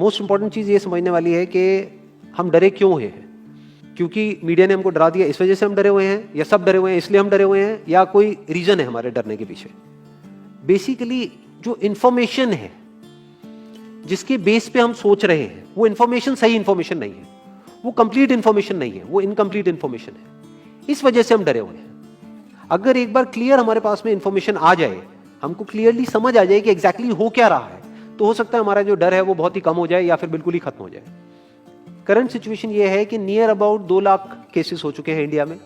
Most important चीज़ ये समझने वाली है कि हम डरे क्यों हैं। क्योंकि मीडिया ने हमको डरा दिया इस वजह से हम डरे हुए हैं, या सब डरे हुए हैं इसलिए हम डरे हुए हैं, या कोई रीजन है हमारे डरने के पीछे। बेसिकली जो इंफॉर्मेशन है जिसके बेस पे हम सोच रहे हैं वो इंफॉर्मेशन सही इंफॉर्मेशन नहीं है, वो कंप्लीट इंफॉर्मेशन नहीं है, वो इनकम्प्लीट इंफॉर्मेशन है। इस वजह से हम डरे हुए हैं। अगर एक बार क्लियर हमारे पास में इंफॉर्मेशन आ जाए, हमको क्लियरली समझ आ जाए कि एग्जैक्टली हो क्या रहा है, तो हो सकता है हमारा जो डर है वो बहुत ही कम हो जाए या फिर बिल्कुल ही खत्म हो जाए। करंट सिचुएशन ये है कि नियर अबाउट 2 लाख केसेस हो चुके हैं इंडिया में,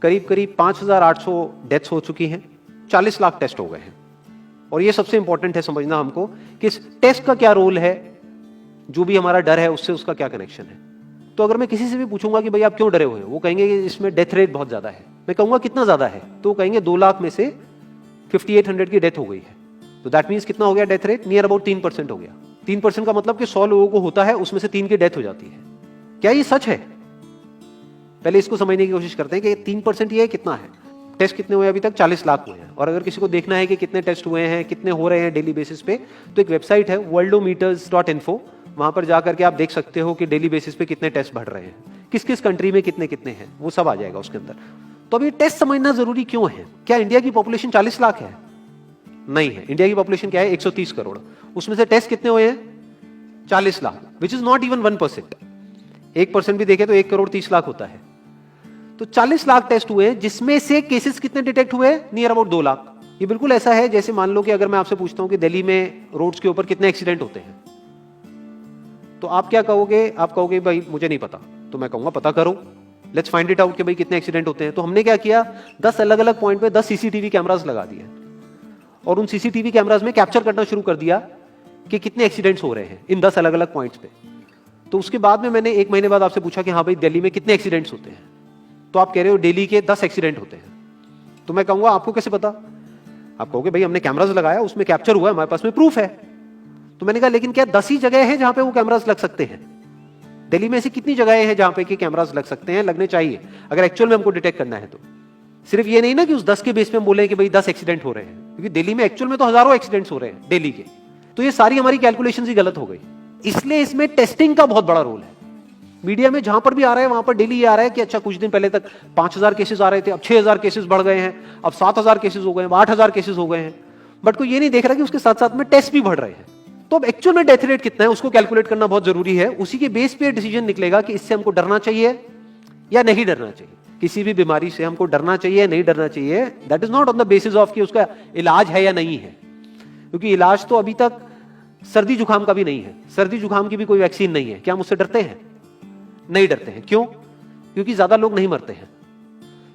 करीब करीब 5,800 डेथ्स हो चुकी हैं, 40 लाख टेस्ट हो गए हैं। और ये सबसे इंपॉर्टेंट है समझना हमको कि इस टेस्ट का क्या रोल है, जो भी हमारा डर है उससे उसका क्या कनेक्शन है। तो अगर मैं किसी से भी पूछूंगा कि भाई आप क्यों डरे हुए हैं, वो कहेंगे कि इसमें डेथ रेट बहुत ज्यादा है। मैं कहूंगा कितना ज्यादा है, तो वो कहेंगे 2 लाख में से 5800 की डेथ हो गई है। तो दैट मीन्स कितना हो गया डेथ रेट, नियर अबाउट 3% हो गया। 3% का मतलब कि 100 लोगों को होता है, उसमें से 3 की डेथ हो जाती है। क्या ये सच है? पहले इसको समझने की कोशिश करते हैं कि 3% ये कितना है। टेस्ट कितने हुए अभी तक? 40 लाख हुए हैं। और अगर किसी को देखना है कि कितने टेस्ट हुए हैं, कितने हो रहे हैं डेली बेसिस पे, तो एक वेबसाइट है worldometers.info, वहां पर जाकर के आप देख सकते हो कि डेली बेसिस पे कितने टेस्ट बढ़ रहे हैं, किस किस कंट्री में कितने कितने हैं, वो सब आ जाएगा उसके अंदर। तो अभी टेस्ट समझना जरूरी क्यों है? क्या इंडिया की पॉपुलेशन 40 लाख है? नहीं है। इंडिया की पॉपुलेशन क्या है? 130 करोड़। उसमें से टेस्ट कितने हुए हैं? 40 lakh, which is not even 1%। 1% भी देखे तो 1 करोड़ 30 लाख होता है। तो 40 लाख टेस्ट हुए, जिसमें से केसेस कितने डिटेक्ट हुए? Near about 2 lakh. ये बिल्कुल ऐसा है जैसे मान लो कि अगर मैं आपसे पूछता हूं कि दिल्ली में रोड्स के ऊपर कितने एक्सीडेंट होते हैं, तो आप क्या कहोगे? आप कहोगे भाई मुझे नहीं पता। तो मैं कहूंगा पता करो, लेट्स फाइंड इट आउट कि भाई कितने एक्सीडेंट होते हैं। तो हमने क्या किया, 10 अलग अलग पॉइंट पे 10 सीसीटीवी कैमरास लगा दिए और उन सीसीटीवी कैमरास में कैप्चर करना शुरू कर दिया कि कितने एक्सीडेंट्स हो रहे हैं इन 10 अलग अलग पॉइंट्स पे। तो उसके बाद में मैंने 1 महीने बाद आपसे पूछा कि हाँ भाई दिल्ली में कितने एक्सीडेंट्स होते हैं, तो आप कह रहे हो दिल्ली के 10 एक्सीडेंट होते हैं। तो मैं कहूंगा आपको कैसे पता? आप कहोगे भाई हमने कैमरास लगाया, उसमें कैप्चर हुआ है, हमारे पास में प्रूफ है। तो मैंने कहा लेकिन क्या 10 ही जगह है जहां पे वो कैमरास लग सकते हैं? दिल्ली में ऐसी कितनी जगहें हैं जहां पे कि कैमरास लग सकते हैं, लगने चाहिए अगर एक्चुअल में हमको डिटेक्ट करना है। तो सिर्फ ये नहीं ना कि उस 10 के बेस पे हम बोले कि भाई 10 एक्सीडेंट हो रहे हैं, क्योंकि दिल्ली में एक्चुअल में तो हजारों एक्सीडेंट्स हो रहे हैं दिल्ली के। तो ये सारी हमारी कैलकुलेशन ही गलत हो गई। इसलिए इसमें टेस्टिंग का बहुत बड़ा रोल है। मीडिया में जहां पर भी आ रहा है वहां पर डेली ये आ रहा है कि अच्छा कुछ दिन पहले तक 5,000 केसेस आ रहे थे, अब 6,000 केसेस बढ़ गए हैं, अब 7,000 केसेस हो गए हैं, 8,000 केसेस हो गए हैं। बट कोई ये नहीं देख रहा कि उसके साथ साथ में टेस्ट भी बढ़ रहे हैं। तो अब एक्चुअल में डेथ रेट कितना है उसको कैलकुलेट करना बहुत जरूरी है। उसी के बेस पे डिसीजन निकलेगा कि इससे हमको डरना चाहिए या नहीं डरना चाहिए। किसी भी बीमारी से हमको डरना चाहिए नहीं डरना चाहिए, that is not on the basis of कि उसका इलाज है या नहीं है। क्योंकि इलाज तो अभी तक सर्दी जुकाम का भी नहीं है, सर्दी जुकाम की भी कोई वैक्सीन नहीं है। क्या हम उससे डरते हैं? नहीं डरते हैं। क्यों? क्योंकि ज्यादा लोग नहीं मरते हैं।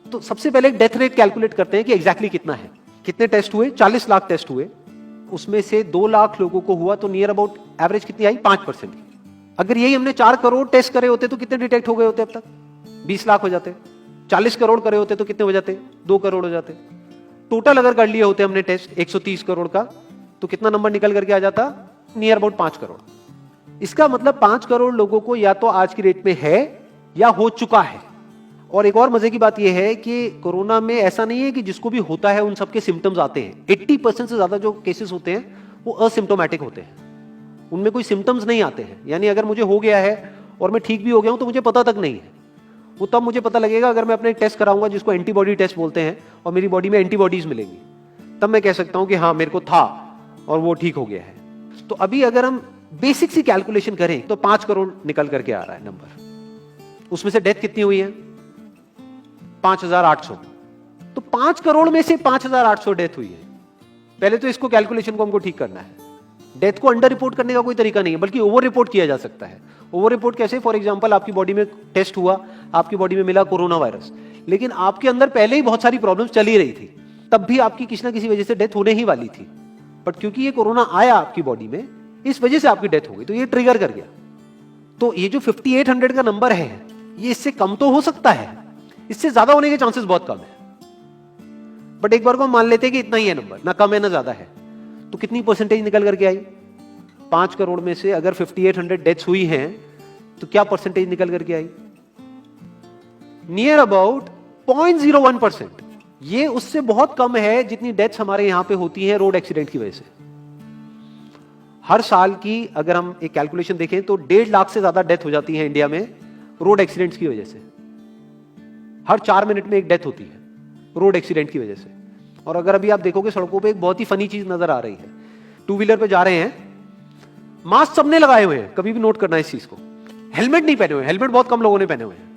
तो सबसे पहले डेथ रेट कैलकुलेट करते हैं कि एग्जैक्टली कितना है। कितने टेस्ट हुए? 40 लाख टेस्ट हुए, उसमें से 2 लाख लोगों को हुआ, तो नियर अबाउट एवरेज कितनी आई? 5% की। अगर यही हमने 4 करोड़ टेस्ट करे होते तो कितने डिटेक्ट हो गए होते? अब तक 20 लाख हो जाते। 40 करोड़ करे होते तो कितने हो जाते? 2 करोड़ हो जाते। टोटल अगर कर लिए होते हमने टेस्ट 130 करोड़ का, तो कितना नंबर निकल करके आ जाता? Near about 5 crore. इसका मतलब 5 करोड़ लोगों को या तो आज की डेट में है या हो चुका है। और एक और मजे की बात यह है कि कोरोना में ऐसा नहीं है कि जिसको भी होता है उन सबके सिम्टम्स आते हैं। 80% से ज्यादा जो केसेस होते हैं वो असिम्टोमेटिक होते हैं, उनमें कोई सिम्टम्स नहीं आते हैं। यानी अगर मुझे हो गया है और मैं ठीक भी हो गया हूं तो मुझे पता तक नहीं है। वो तब मुझे पता लगेगा अगर मैं अपने टेस्ट कराऊंगा जिसको एंटीबॉडी टेस्ट बोलते हैं, और मेरी बॉडी में एंटीबॉडीज मिलेंगी, तब मैं कह सकता हूं कि हाँ मेरे को था और वो ठीक हो गया है। तो अभी अगर हम बेसिक सी कैलकुलेशन करें तो 5 करोड़ निकल करके आ रहा है नंबर। उसमें से डेथ कितनी हुई है? 5,800। तो 5 करोड़ में से 5,800 डेथ हुई है। पहले तो इसको कैलकुलेशन को हमको ठीक करना है। डेथ को अंडर रिपोर्ट करने का कोई तरीका नहीं है, बल्कि ओवर रिपोर्ट किया जा सकता है। ओवर रिपोर्ट कैसे? फॉर एग्जांपल आपकी बॉडी में टेस्ट हुआ, आपकी बॉडी में मिला कोरोना वायरस, लेकिन आपके अंदर पहले ही बहुत सारी प्रॉब्लम्स चली रही थी, तब भी आपकी किसी ना किसी वजह से डेथ होने ही वाली थी। बट क्योंकि ये कोरोना आया आपकी बॉडी में, इस वजह से आपकी डेथ हो गई, तो ये ट्रिगर कर गया। तो ये जो 5800 का नंबर है, ये इससे कम तो हो सकता है, इससे ज्यादा होने के चांसेस बहुत कम है। बट एक बार को हम मान लेते हैं कि इतना ही है नंबर, ना कम है ना ज्यादा है। तो कितनी परसेंटेज निकल करके आई? 5 करोड़ में से अगर 5800 डेथ्स हुई हैं तो क्या परसेंटेज निकल करके आई? Near about 0.01%। ये उससे बहुत कम है जितनी डेथ्स हमारे यहां पे होती हैं रोड एक्सीडेंट की वजह से। हर साल की अगर हम एक कैलकुलेशन देखें तो 1.5 लाख से ज्यादा डेथ हो जाती है इंडिया में रोड एक्सीडेंट्स की वजह से। हर 4 मिनट में एक डेथ होती है रोड एक्सीडेंट की वजह से। और अगर अभी आप देखोगे सड़कों पे एक बहुत ही फनी चीज नजर आ रही है, टू व्हीलर पे जा रहे हैं, मास्क सबने लगाए हुए हैं, कभी भी नोट करना इस चीज को, हेलमेट नहीं पहने हुए, हेलमेट बहुत कम लोगों ने पहने हुए हैं।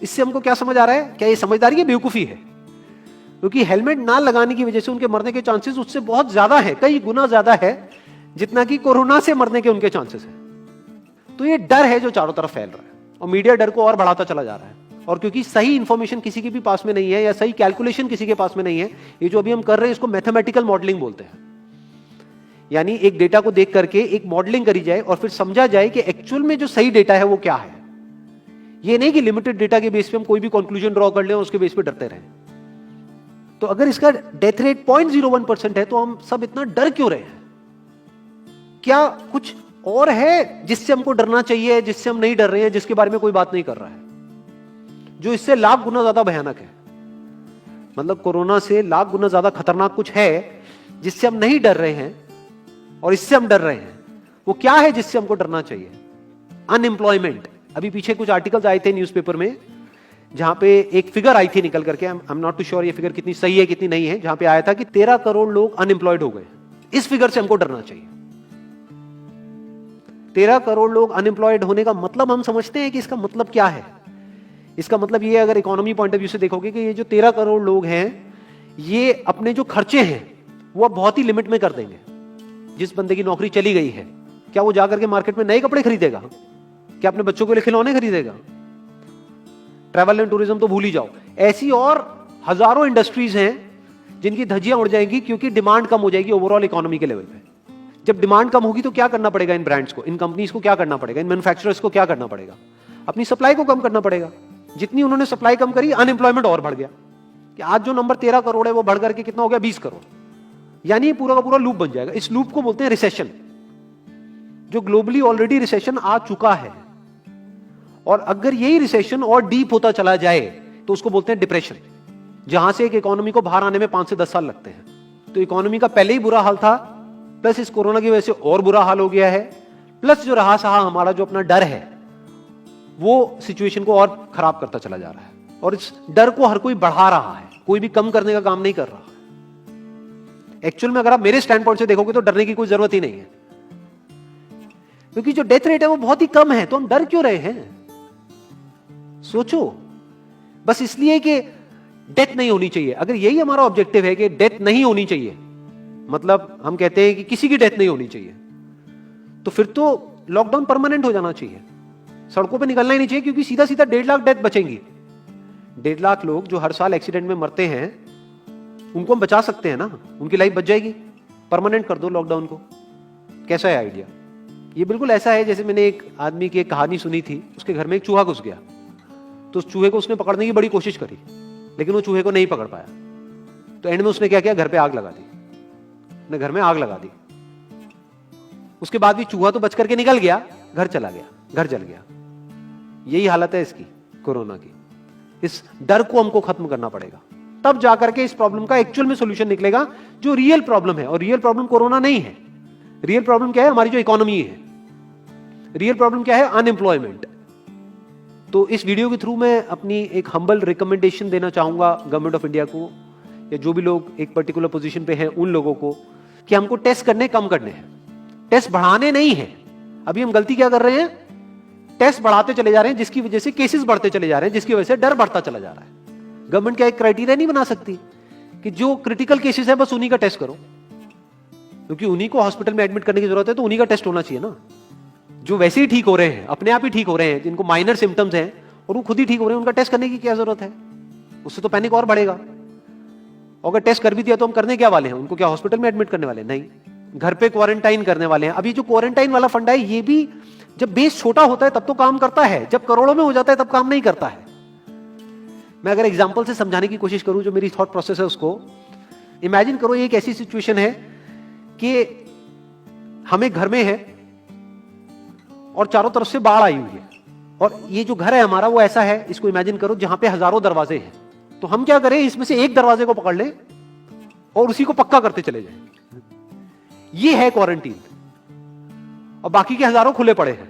इससे हमको क्या समझ आ रहा है, क्या ये समझदारी है, बेवकूफी है? क्योंकि हेलमेट ना लगाने की वजह से उनके मरने के चांसेस उससे बहुत ज्यादा है, कई गुना ज्यादा है जितना कि कोरोना से मरने के उनके चांसेस है। तो ये डर है जो चारों तरफ फैल रहा है और मीडिया डर को और बढ़ाता चला जा रहा है। और क्योंकि सही इंफॉर्मेशन किसी के भी पास में नहीं है या सही कैलकुलेशन किसी के पास में नहीं है, ये जो अभी हम कर रहे हैं इसको मैथमेटिकल मॉडलिंग बोलते हैं। यानी एक डेटा को देख करके एक मॉडलिंग करी जाए और फिर समझा जाए कि एक्चुअल में जो सही डेटा है वो क्या है। ये नहीं कि लिमिटेड डेटा के बेस पे हम कोई भी कंक्लूजन ड्रॉ कर लें और उसके बेस पे डरते रहें। तो अगर इसका डेथ रेट 0.01% है तो हम सब इतना डर क्यों रहे हैं? क्या कुछ और है जिससे हमको डरना चाहिए, जिससे हम नहीं डर रहे हैं, जिसके बारे में कोई बात नहीं कर रहा है, जो इससे लाख गुना ज्यादा भयानक है? मतलब कोरोना से लाख गुना ज्यादा खतरनाक कुछ है जिससे हम नहीं डर रहे हैं और इससे हम डर रहे हैं। वो क्या है जिससे हमको डरना चाहिए? अनएम्प्लॉयमेंट। अभी पीछे कुछ आर्टिकल्स आए थे न्यूज़पेपर में जहां पे एक फिगर आई थी निकल करके, I am not too sure ये फिगर कितनी सही है कितनी नहीं है, जहां पे आया था कि 13 करोड़ लोग अनएम्प्लॉयड हो गए। इस फिगर से हमको डरना चाहिए। 13 करोड़ लोग अनएम्प्लॉयड होने का मतलब हम समझते हैं कि इसका मतलब क्या है? इसका मतलब ये, अगर इकोनॉमी पॉइंट ऑफ व्यू से देखोगे, कि ये जो 13 करोड़ लोग हैं ये अपने जो खर्चे हैं वो अब बहुत ही लिमिट में कर देंगे। जिस बंदे की नौकरी चली गई है, क्या वो जाकर के मार्केट में नए कपड़े खरीदेगा? क्या अपने बच्चों के लिए खिलौने खरीदेगा? ट्रैवल एंड टूरिज्म तो भूल ही जाओ। ऐसी और हजारों इंडस्ट्रीज हैं जिनकी धज्जियां उड़ जाएंगी क्योंकि डिमांड कम हो जाएगी ओवरऑल इकोनॉमी के लेवल पे। जब डिमांड कम होगी तो क्या करना पड़ेगा इन ब्रांड्स को, इन कंपनीज को क्या करना पड़ेगा, इन मैन्युफैक्चरर्स को क्या करना पड़ेगा? अपनी सप्लाई को कम करना पड़ेगा। जितनी उन्होंने सप्लाई कम करी, अनएम्प्लॉयमेंट और बढ़ गया कि आज जो नंबर 13 करोड़ है वो बढ़ करके कितना हो गया, 20 करोड़। यानी पूरा का पूरा लूप बन जाएगा। इस लूप को बोलते हैं रिसेशन, जो ग्लोबली ऑलरेडी रिसेशन आ चुका है। और अगर यही रिसेशन और डीप होता चला जाए तो उसको बोलते हैं डिप्रेशन, जहां से एक इकोनॉमी को बाहर आने में 5 से 10 साल लगते हैं। तो इकोनॉमी का पहले ही बुरा हाल था, प्लस इस कोरोना की वजह से और बुरा हाल हो गया है, प्लस जो रहा सहा हमारा जो अपना डर है वो सिचुएशन को और खराब करता चला जा रहा है। और इस डर को हर कोई बढ़ा रहा है, कोई भी कम करने का काम नहीं कर रहा है। एक्चुअल में अगर आप मेरे स्टैंड पॉइंट से देखोगे तो डरने की कोई जरूरत ही नहीं है, क्योंकि जो डेथ रेट है वो बहुत ही कम है। तो हम डर क्यों रहे हैं? सोचो। बस इसलिए कि डेथ नहीं होनी चाहिए। अगर यही हमारा ऑब्जेक्टिव है कि डेथ नहीं होनी चाहिए, मतलब हम कहते हैं कि किसी की डेथ नहीं होनी चाहिए, तो फिर तो लॉकडाउन परमानेंट हो जाना चाहिए, सड़कों पे निकलना ही नहीं चाहिए, क्योंकि सीधा सीधा 1.5 लाख डेथ बचेंगी। 1.5 लाख लोग जो हर साल एक्सीडेंट में मरते हैं उनको हम बचा सकते हैं ना, उनकी लाइफ बच जाएगी। परमानेंट कर दो लॉकडाउन को। कैसा है आइडिया? ये बिल्कुल ऐसा है जैसे मैंने एक आदमी की एक कहानी सुनी थी, उसके घर में एक चूहा घुस गया, तो उस चूहे को उसने पकड़ने की बड़ी कोशिश करी, लेकिन वो चूहे को नहीं पकड़ पाया। तो एंड में उसने क्या किया, घर पे आग लगा दी, अपने घर में आग लगा दी। उसके बाद भी चूहा तो बच करके निकल गया, घर चला गया, घर जल गया। यही हालत है इसकी, कोरोना की। इस डर को हमको खत्म करना पड़ेगा, तब जाकर के इस प्रॉब्लम का एक्चुअल में सॉल्यूशन निकलेगा, जो रियल प्रॉब्लम है। और रियल प्रॉब्लम कोरोना नहीं है। रियल प्रॉब्लम क्या है? हमारी जो इकोनॉमी है। रियल प्रॉब्लम क्या है? अनएम्प्लॉयमेंट। तो इस वीडियो के थ्रू मैं अपनी एक हम्बल रिकमेंडेशन देना चाहूंगा गवर्नमेंट ऑफ इंडिया को, या जो भी लोग एक पर्टिकुलर पोजीशन पे हैं उन लोगों को, कि हमको टेस्ट करने कम करने हैं, टेस्ट बढ़ाने नहीं है। अभी हम गलती क्या कर रहे हैं? टेस्ट बढ़ाते चले जा रहे हैं, जिसकी वजह से केसेस बढ़ते चले जा रहे हैं, जिसकी वजह से डर बढ़ता चला जा रहा है। गवर्नमेंट क्या एक क्राइटेरिया नहीं बना सकती कि जो क्रिटिकल केसेस है बस उन्हीं का टेस्ट करो, क्योंकि उन्हीं को हॉस्पिटल में एडमिट करने की जरूरत है, तो उन्हीं का टेस्ट होना चाहिए ना। जो वैसे ही ठीक हो रहे हैं, अपने आप ही ठीक हो रहे हैं, जिनको माइनर सिम्टम्स हैं और वो खुद ही ठीक हो रहे हैं, उनका टेस्ट करने की क्या जरूरत है? उससे तो पैनिक और बढ़ेगा। और अगर टेस्ट कर भी दिया तो हम करने क्या वाले हैं? उनको क्या हॉस्पिटल में एडमिट करने वाले? नहीं, घर पे क्वारंटाइन करने वाले हैं। अभी जो क्वारंटाइन वाला फंडा है, ये भी जब बेस छोटा होता है तब तो काम करता है, जब करोड़ों में हो जाता है तब काम नहीं करता है। मैं अगर एग्जांपल से समझाने की कोशिश करूं, जो मेरी थॉट प्रोसेस है उसको इमेजिन करो। एक ऐसी सिचुएशन है कि हम एक घर में है और चारों तरफ से बाढ़ आई हुई है, और ये जो घर है हमारा वो ऐसा है, इसको इमेजिन करो, जहां पे हजारों दरवाजे हैं। तो हम क्या करें, इसमें से एक दरवाजे को पकड़ लें और उसी को पक्का करते चले जाएं। ये है क्वारंटीन, और बाकी के हजारों खुले पड़े हैं।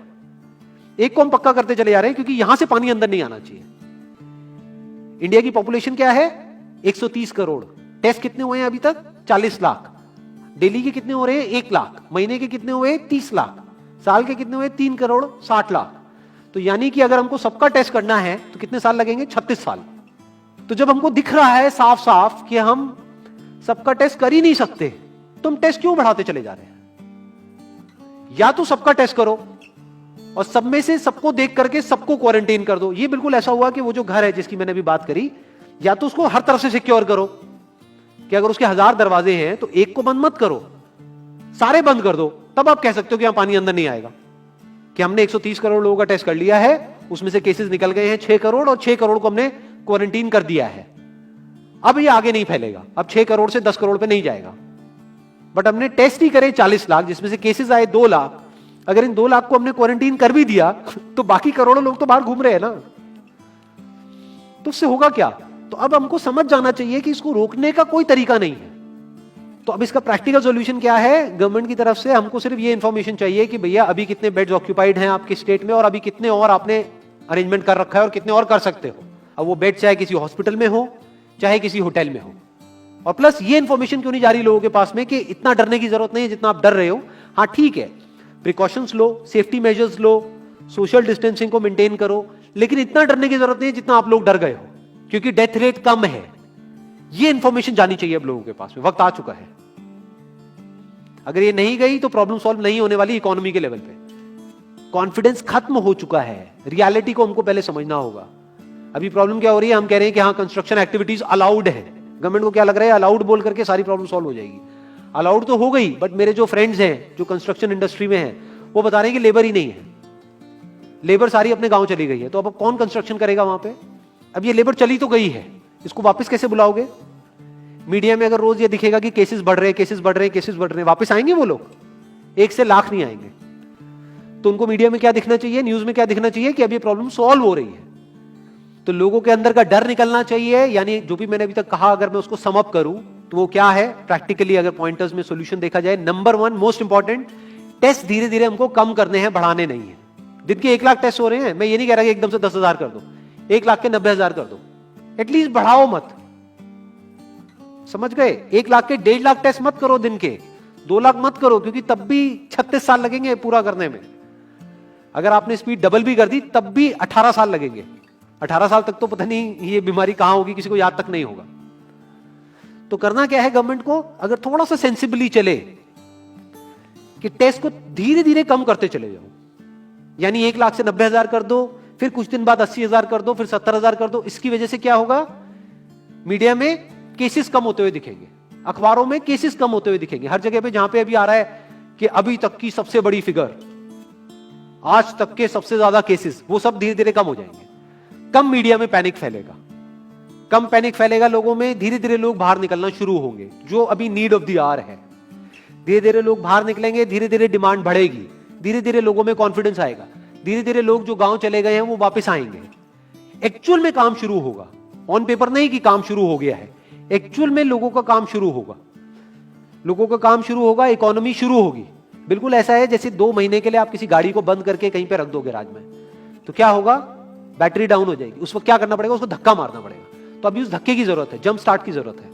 एक को हम पक्का करते चले जा रहे हैं क्योंकि यहां से पानी अंदर नहीं आना चाहिए। इंडिया की पॉपुलेशन क्या है? 130 करोड़। टेस्ट कितने हुए हैं अभी तक? 40 लाख। दिल्ली के कितने हो रहे हैं? 1 लाख। महीने के कितने हुए? 30 लाख। साल के कितने हुए? 3 करोड़ 60 लाख। तो यानी कि अगर हमको सबका टेस्ट करना है तो कितने साल लगेंगे? 36 साल। तो जब हमको दिख रहा है साफ साफ कि हम सबका टेस्ट कर ही नहीं सकते, तो हम टेस्ट क्यों बढ़ाते चले जा रहे हैं? या तो सबका टेस्ट करो और सब में से सबको देख करके सबको क्वारंटाइन कर दो। ये बिल्कुल ऐसा हुआ कि वो जो घर है जिसकी मैंने अभी बात करी, या तो उसको हर तरफ से सिक्योर करो कि अगर उसके 1000 दरवाजे हैं तो एक को बंद मत करो, सारे बंद कर दो। तब आप कह सकते हो कि यहां पानी अंदर नहीं आएगा। कि हमने 130 करोड़ लोगों का टेस्ट कर लिया है, उसमें से केसेस निकल गए हैं 6 करोड़, और 6 करोड़ को हमने क्वारंटीन कर दिया है। अब ये आगे नहीं फैलेगा, अब 6 करोड़ से 10 करोड़ पे नहीं जाएगा। बट हमने टेस्ट ही करे 40 लाख, जिसमें से केसेस आए 2 लाख। अगर इन 2 लाख को हमने क्वारंटीन कर भी दिया तो बाकी करोड़ों लोग तो बाहर घूम रहे हैं ना, तो उससे होगा क्या? तो अब हमको समझ जाना चाहिए कि इसको रोकने का कोई तरीका नहीं है। तो अब इसका प्रैक्टिकल सॉल्यूशन क्या है? गवर्नमेंट की तरफ से हमको सिर्फ ये इंफॉर्मेशन चाहिए कि भैया अभी कितने बेड्स ऑक्यूपाइड हैं आपके स्टेट में, और अभी कितने और आपने अरेंजमेंट कर रखा है, और कितने और कर सकते हो। अब वो बेड चाहे किसी हॉस्पिटल में हो चाहे किसी होटल में हो। और प्लस ये इंफॉर्मेशन क्यों नहीं जा रही लोगों के पास में कि इतना डरने की जरूरत नहीं है जितना आप डर रहे हो। हाँ ठीक है, प्रिकॉशंस लो, सेफ्टी मेजर्स लो, सोशल डिस्टेंसिंग को मेंटेन करो, लेकिन इतना डरने की जरूरत नहीं है जितना आप लोग डर गए हो, क्योंकि डेथ रेट कम है। ये इंफॉर्मेशन जानी चाहिए अब लोगों के पास में, वक्त आ चुका है। अगर ये नहीं गई तो प्रॉब्लम सॉल्व नहीं होने वाली इकोनॉमी के लेवल पे। कॉन्फिडेंस खत्म हो चुका है, रियलिटी को हमको पहले समझना होगा। अभी प्रॉब्लम क्या हो रही है? हम कह रहे हैं कि हाँ कंस्ट्रक्शन एक्टिविटीज अलाउड है। गवर्नमेंट को क्या लग रहा है? अलाउड बोल करके सारी प्रॉब्लम सॉल्व हो जाएगी। अलाउड तो हो गई, बट मेरे जो फ्रेंड्स हैं जो कंस्ट्रक्शन इंडस्ट्री में हैं, वो बता रहे हैं कि लेबर ही नहीं है, लेबर सारी अपने गांव चली गई है। तो अब कौन कंस्ट्रक्शन करेगा वहां पे? अब ये लेबर चली तो गई है, इसको वापस कैसे बुलाओगे? मीडिया में अगर रोज ये दिखेगा कि केसेस बढ़ रहे हैं, केसेस बढ़ रहे हैं, केसेस बढ़ रहे हैं, वापस आएंगे वो लोग? 1 से लाख नहीं आएंगे। तो उनको मीडिया में क्या दिखना चाहिए, न्यूज में क्या दिखना चाहिए? कि अब ये प्रॉब्लम सॉल्व हो रही है। तो लोगों के अंदर का डर निकलना चाहिए। यानी जो भी मैंने अभी तक कहा, अगर मैं उसको सम अप करूं तो वो क्या है प्रैक्टिकली, अगर पॉइंटर्स में सॉल्यूशन देखा जाए। नंबर 1 मोस्ट इंपॉर्टेंट, टेस्ट धीरे धीरे हमको कम करने हैं, बढ़ाने नहीं है। दिन के 1 लाख टेस्ट हो रहे हैं, मैं ये नहीं कह रहा कि एकदम से 10,000 कर दो, 1 लाख के 90,000 कर दो, एटलीस्ट बढ़ाओ मत। समझ गए? 1 लाख के 1.5 लाख टेस्ट मत करो दिन के, 2 लाख मत करो, क्योंकि तब भी 36 साल लगेंगे पूरा करने में। अगर आपने स्पीड डबल भी कर दी तब भी 18 साल लगेंगे। 18 साल तक तो पता नहीं ये बीमारी कहां होगी, किसी को याद तक नहीं होगा। तो करना क्या है गवर्नमेंट को? अगर थोड़ा सा सेंसिबली चले कि टेस्ट को धीरे धीरे कम करते चले जाओ, यानी 1 लाख से 90,000 कर दो, फिर कुछ दिन बाद 80,000 कर दो, फिर 70,000 कर दो। इसकी वजह से क्या होगा? मीडिया में केसेस कम होते हुए दिखेंगे, अखबारों में केसेस कम होते हुए दिखेंगे, हर जगह पे जहां पे अभी आ रहा है कि अभी तक की सबसे बड़ी फिगर, आज तक के सबसे ज्यादा केसेस, वो सब धीरे धीरे कम हो जाएंगे। कम मीडिया में पैनिक फैलेगा, कम पैनिक फैलेगा लोगों में, धीरे धीरे लोग बाहर निकलना शुरू होंगे, जो अभी नीड ऑफ द आवर है। धीरे धीरे लोग बाहर निकलेंगे, धीरे धीरे डिमांड बढ़ेगी, धीरे धीरे लोगों में कॉन्फिडेंस आएगा, धीरे धीरे लोग जो गांव चले गए हैं वो वापस आएंगे। एक्चुअल में काम शुरू होगा, ऑन पेपर नहीं कि काम शुरू हो गया है, एक्चुअल में लोगों का काम शुरू होगा, लोगों का काम शुरू होगा, इकोनॉमी शुरू होगी। बिल्कुल ऐसा है जैसे 2 महीने के लिए आप किसी गाड़ी को बंद करके कहीं पे रख दोगे राज में, तो क्या होगा? बैटरी डाउन हो जाएगी। उस वक्त क्या करना पड़ेगा? उसको धक्का मारना पड़ेगा। तो अभी उस धक्के की जरूरत है, जंप स्टार्ट की जरूरत है।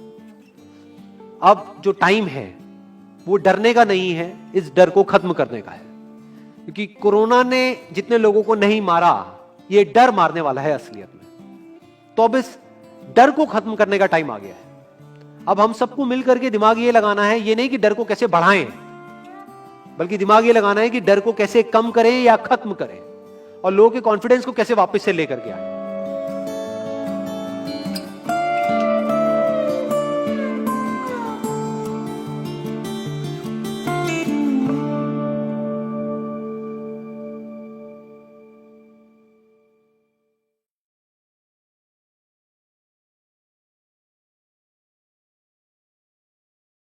अब जो टाइम है वो डरने का नहीं है, इस डर को खत्म करने का है। क्योंकि कोरोना ने जितने लोगों को नहीं मारा, ये डर मारने वाला है असलियत में। तो अब इस डर को खत्म करने का टाइम आ गया है। अब हम सबको मिलकर के दिमाग ये लगाना है, ये नहीं कि डर को कैसे बढ़ाएं, बल्कि दिमाग ये लगाना है कि डर को कैसे कम करें या खत्म करें, और लोगों के कॉन्फिडेंस को कैसे वापस से लेकर के आए।